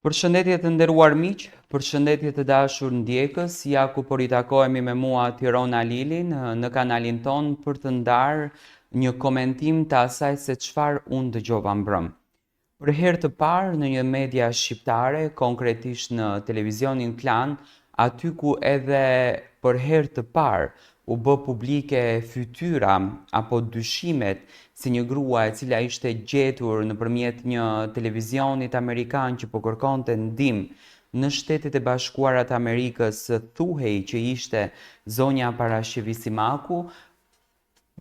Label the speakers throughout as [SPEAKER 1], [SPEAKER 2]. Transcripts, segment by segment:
[SPEAKER 1] Përshëndetje të nderuar miq, përshëndetje të dashur ndjekës, ja ku po ritakohemi me mua Tirona Lilin në kanalin ton për të ndarë një komentim të asaj se çfarë unë dëgjova mbrëm. Për herë të parë në një media shqiptare, konkretisht në televizionin Klan, aty ku edhe për herë të parë u bë publike fytyra apo dyshimet si një grua e cila ishte gjetur nëpërmjet një televizionit amerikan që po kërkonte ndihmë në Shtetet e Bashkuara të Amerikës, thuhej që ishte zonja Parashevisimaku,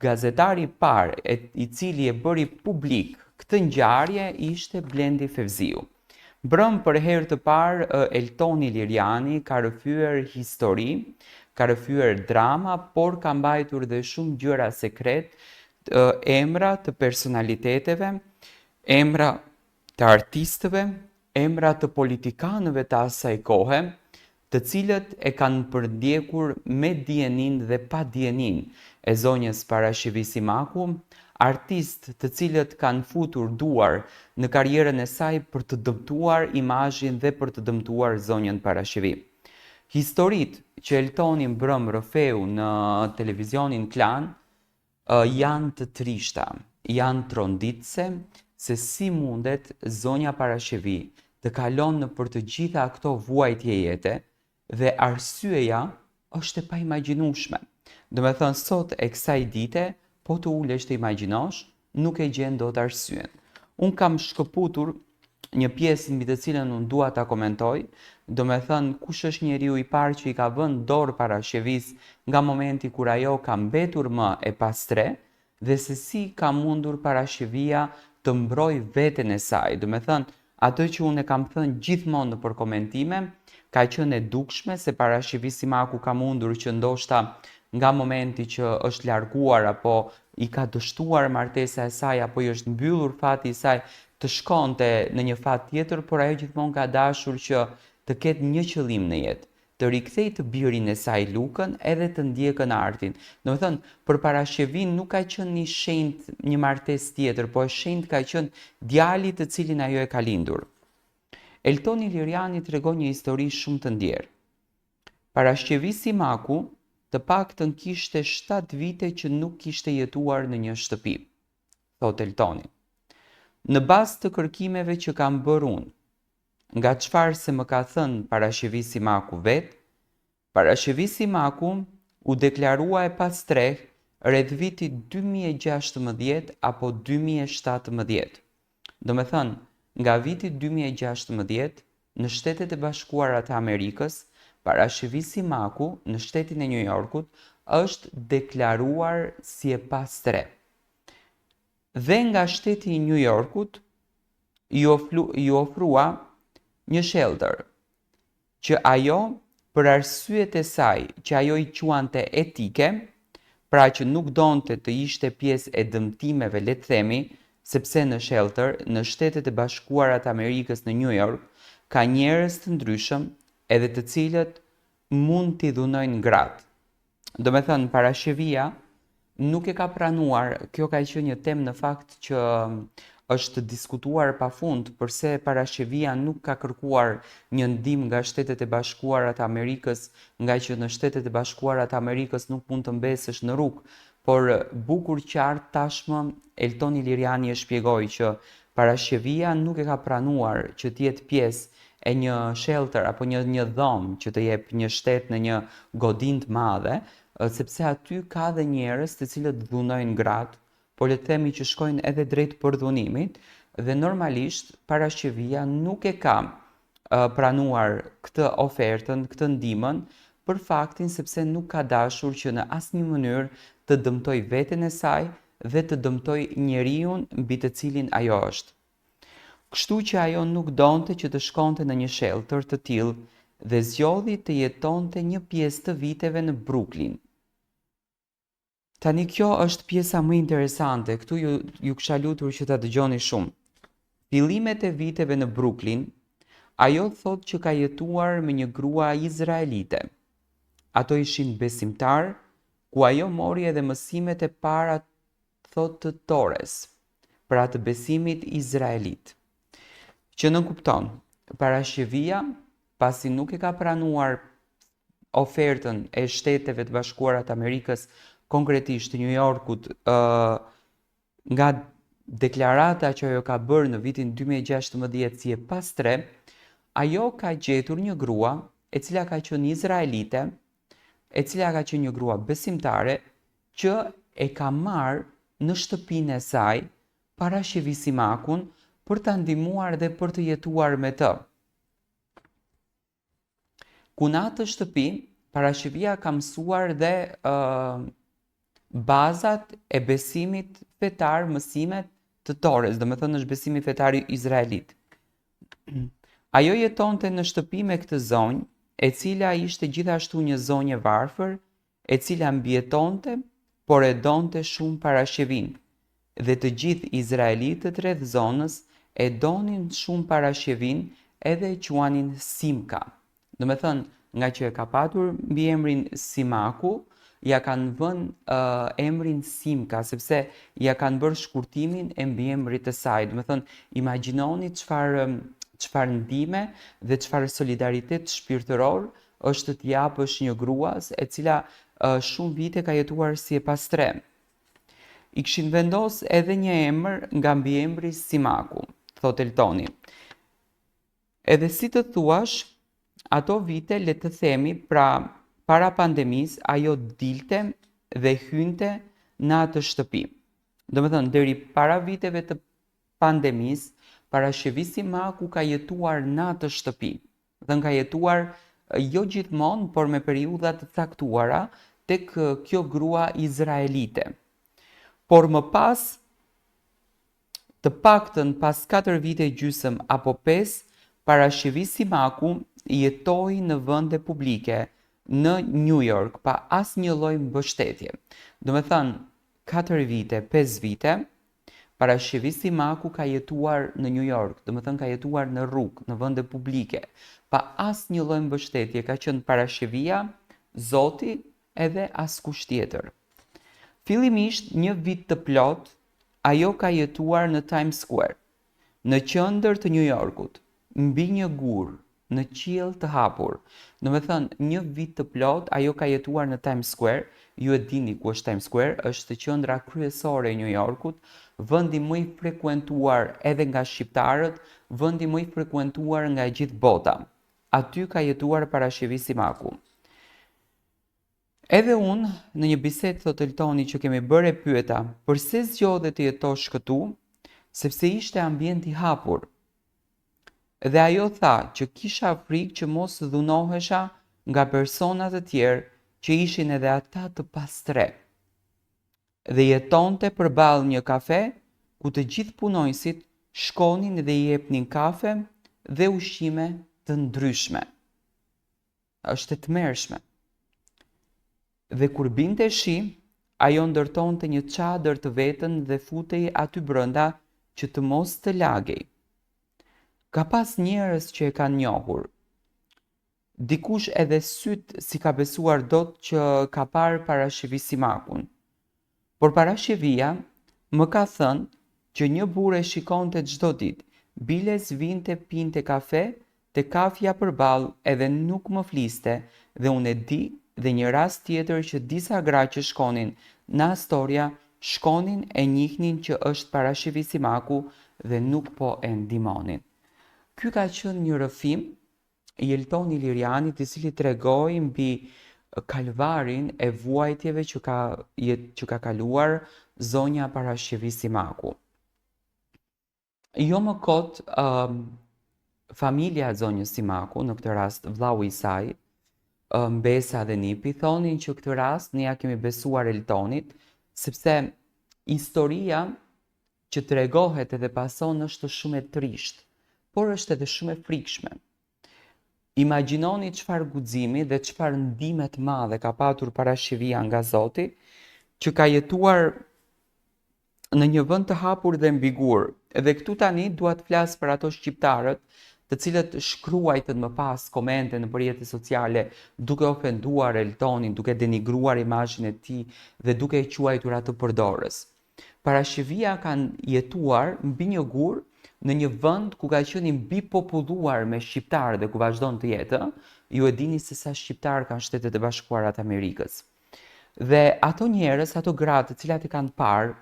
[SPEAKER 1] gazetari i parë i cili e bëri publik këtë ngjarje ishte Blendi Fevziu. Mbrëm për herë të parë Eltoni Liriani ka rrëfyer histori, ka rrëfyer drama, por ka mbajtur dhe shumë gjëra sekret, emra të personaliteteve, emra të artistëve, emra të politikanëve të asaj kohe, të cilët e kanë përdjekur me dijenin dhe pa dijenin e zonjës Parashevisimaku, artistë të cilët kanë futur duar në karrierën e saj për të dëmtuar imazhin dhe për të dëmtuar zonjën Parashevi. Historitë që Eltoni mbrëm rrëfeu në televizionin Klan janë të trishta, janë tronditse se si mundet zonja Parashevi të kalon në për të gjitha këto vuajtje jete dhe arsyeja është e paimagjinueshme. Do me thënë sot e kësaj dite, po të ulesh të imagjinosh, nuk e gjen dot arsyen. Unë kam shkëputur një pjesë mbi të cilën unë dua ta komentoj, do me thënë kush është njeriu i parë që i ka vënë dorë Parashevis nga momenti kur ajo ka mbetur më e pastre dhe se si ka mundur Parashevia të mbroj veten e saj. Do me thënë, ato që unë e kam thënë gjithmonë në për komentime, ka qenë e dukshme se Parashevisimaku ka mundur që ndoshta nga momenti që është larguar apo i ka dështuar martesa e saj apo i është mbyllur fati i saj të shkonte në një fat tjetër, por ajo gjithmonë ka dashur që të ketë një qëllim në jetë, të rikthej të birin e saj Lukën edhe të ndjekën artin. Do me thënë, për Parashevin nuk ka qenë një shenjtë një martesë tjetër, po shenjtë ka qenë djali të cilin ajo e ka lindur. Eltoni Liriani tregon një histori shumë të ndjerë. Parashevisimaku të paktën kishte 7 vite që nuk kishte jetuar në një shtëpi, thot Eltoni. Në bazë të kërkimeve që kam bërë unë, nga çfarë se më ka thënë Parashevisimaku vetë, Parashevisimaku u deklarua e pastreh rreth vitit 2016 apo 2017. Do me thënë, nga viti 2016 në Shtetet e Bashkuara të Amerikës, Parashevisimaku në shtetin e New Yorkut është deklaruar si e pastre. Dhe nga shteti i New Yorkut i ofrua një shelter, që ajo për arsyet e saj që ajo i quante etike, pra që nuk donte të ishte pjesë e dëmtimeve, le të themi, sepse në shelter, në Shtetet e Bashkuara të Amerikës në New York, ka njerëz të ndryshëm edhe të cilët mund t'i dhunojnë gratë. Do me thënë, Parashevia nuk e ka pranuar, kjo ka qenë një temë në fakt që është diskutuar pafund, përse Parashevia nuk ka kërkuar një ndihmë nga Shtetet e Bashkuara të Amerikës, nga që në Shtetet e Bashkuara të Amerikës nuk mund të mbesesh në rrugë, por bukur qartë tashmë Eltoni Liriani e shpjegoi që Parashevia nuk e ka pranuar që të jetë pjesë e një shelter apo një dhomë që të jep një shtet në një godinë të madhe, sepse aty ka dhe njerëz të cilët dhunojnë gratë, por le të themi që shkojnë edhe drejt përdhunimit, dhe normalisht Parashevia nuk e ka pranuar këtë ofertën, këtë ndihmën, për faktin sepse nuk ka dashur që në asnjë mënyrë të dëmtoj veten e saj dhe të dëmtoj njeriu mbi të cilin ajo është. Kështu që ajo nuk donte që të shkonte në një shelter të tillë dhe zgjodhi të jetonte një pjesë të viteve në Brooklyn. Tani kjo është pjesa më interesante, këtu ju kisha lutur që ta dëgjoni shumë. Fillimet e viteve në Brooklyn, ajo thot që ka jetuar me një grua izraelite. Ato ishin besimtar, ku ajo mori edhe mësimet e para, thot, të Tores, pra të besimit izraelit. Që nënkupton, parashevia, pasi nuk e ka pranuar ofertën e Shteteve të Bashkuara të Amerikës, konkretisht të New Yorkut, nga deklarata që ajo ka bërë në vitin 2016 si e pastre, ajo ka gjetur një grua e cila ka qenë izraelite, e cila ka qenë një grua besimtare, që e ka marrë në shtëpinë e saj parashevisimakun për ta ndihmuar dhe për të jetuar me të. Ku në atë shtëpi, parashevia ka mësuar dhe bazat e besimit fetar, mësimet të Torës, domethënë është besimi fetar izraelit. Ajo jetonte në shtëpi me këtë zonjë, e cila ishte gjithashtu një zonjë e varfër, e cila mbijetonte, por e donte shumë parashevin. Dhe të gjithë izraelitët rreth zonës e donin shumë parashevin, edhe e quanin Simka. Domethënë, nga që e ka patur mbiemrin Simaku, ja kanë vënë emrin Simka, sepse ja kanë bërë shkurtimin e mbiemrit të saj. Domethënë, imagjinoni çfarë ndihme dhe çfarë solidaritet shpirtëror është të japësh një gruas e cila shumë vite ka jetuar si e pastre. I kishin vendos edhe një emër nga mbiemri Simaku, thot Eltoni. Edhe si të thuash, ato vite, le të themi, pra para pandemis, ajo dilte dhe hynte në atë shtëpi. Domethënë, deri para viteve të pandemis, parashevisimaku ka jetuar në atë shtëpi. Dhe ka jetuar jo gjithmonë, por me periudha të caktuara tek kjo grua izraelite. Por më pas, të paktën pas 4 vite gjysmë apo 5, parashevisimaku jetoi në vende publike në New York pa asnjë lloj mbështetje. Domethënë, 4 vite, 5 vite, parashevisimaku ka jetuar në New York, domethënë ka jetuar në rrugë, në vende publike, pa asnjë lloj mbështetje, ka qenë parashevia, Zoti edhe askush tjetër. Fillimisht, një vit të plot, ajo ka jetuar në Times Square, në qendër të New Yorkut, mbi një gur, në qiell të hapur. Domethënë, një vit të plot, ajo ka jetuar në Times Square. Ju e dini ku është Times Square, është qendra kryesore e New Yorkut, vendi më i frekuentuar edhe nga shqiptarët, vendi më i frekuentuar nga e gjithë bota. Aty ka jetuar parashevisimaku. Edhe unë, në një bisedë thot Eltoni që kemi bërë, pyeta, përse zgjodhe të jetosh këtu, sepse ishte ambient i hapur. Dhe ajo tha që kisha frikë që mos dhunohesha nga personat e tjerë që ishin edhe ata të pastre. Dhe jetonte përballë një kafe ku të gjithë punojësit shkonin dhe i jepnin kafe dhe ushqime të ndryshme. Është e tmerrshme. Dhe kur binte shi, ajo ndërtonte një çadër të vetën dhe futej aty brenda që të mos të lagej. Ka pas njerëz që e kanë njohur. Dikush edhe syt si ka besuar dot që ka parë parashevisimakun. Por parashevia më ka thënë që një burrë e shikonte çdo ditë, biles vinte pinte kafe te kafja përballë edhe nuk më fliste, dhe unë e di dhe një rast tjetër që disa gra që shkonin në Astoria shkonin e njihnin që është parashevisimaku dhe nuk po e ndihmonin. Ky ka qenë një rrëfim i Eltoni Lirianit, i cili tregoi mbi kalvarin e vuajtjeve që ka kaluar zonja parashevisimaku. Jo më kot, familja e zonjës Simaku, në këtë rast vllau i saj, Mbesa dhe Nipi, thonin që këtë rast ne ja kemi besuar Eltonit, sepse historia që tregohet edhe pason është shumë e trisht, por është edhe shumë e frikshme. Imagjinoni çfarë guximi dhe çfarë ndihme të madhe ka patur parashevia nga Zoti, që ka jetuar në një vend të hapur dhe mbigur. Edhe këtu tani dua të flas për ato shqiptarët të cilët shkruajtën më pas komente në rrjetet sociale duke ofenduar Eltonin, duke denigruar imazhin e tij dhe duke e quajtur atë përdorës. Parashevia kanë jetuar mbi një gur në një vend ku ka qenë mbi populluar me shqiptarë dhe ku vazhdon të jetë, ju e dini se sa shqiptarë kanë Shtetet e Bashkuara të Amerikës. Dhe ato njerëz, ato gratë të cilat e kanë parë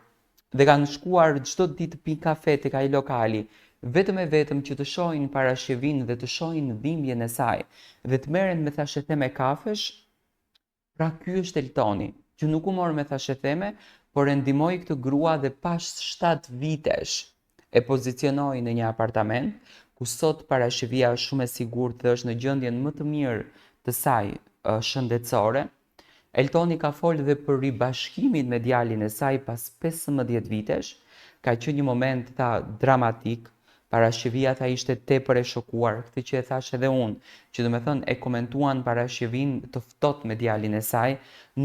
[SPEAKER 1] dhe kanë shkuar çdo ditë të pinë kafe tek ai lokali, vetëm e vetëm që të shohin parashevin dhe të shohin dhimbjen e saj dhe të merren me thashë theme kafesh, pra ky është Eltoni, që nuk u mor me thashë theme, por e ndihmoi këtë grua dhe pas 7 vitesh e pozicionoi në një apartament ku sot parashevia është shumë e sigurt dhe është në gjendjen më të mirë të saj shëndetësore. Eltoni ka folë dhe për ribashkimin me djalin e saj pas 15 vitesh, ka qenë një moment tha dramatik, parashevia tha ishte tepër e shokuar, këtë që e thash edhe unë, që do me thënë e komentuan parashevin të ftohtë me djalin e saj,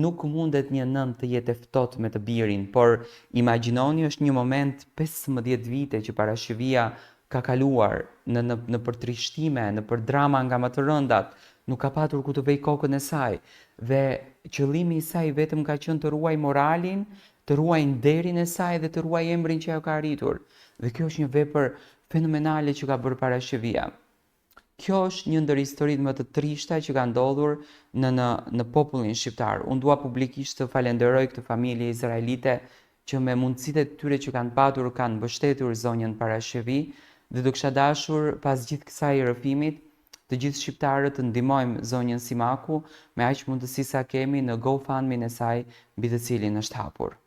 [SPEAKER 1] nuk mundet një nën të jetë e ftohtë me të birin, por imagjinoni është një moment 15 vite që parashevia ka kaluar në përtrishtime, në për drama nga më të rëndat, nuk ka patur ku të vej kokën e saj dhe qëllimi i saj vetëm ka qenë të ruaj moralin, të ruaj nderin e saj dhe të ruaj emrin që ajo ka arritur. Dhe kjo është një vepër fenomenale që ka bërë parashevia. Kjo është një ndër historitë më të trishta që ka ndodhur në popullin shqiptar. Unë dua publikisht të falenderoj këtë familje izraelite që me mundësitë e tyre që kanë patur kanë mbështetur zonjën Parashevi dhe do kisha dashur pas gjithë kësaj rrëfimit të gjithë shqiptarët të ndihmojmë zonjën Simaku me aq mundësi sa kemi në GoFundMe-n e saj mbi të cilin është hapur.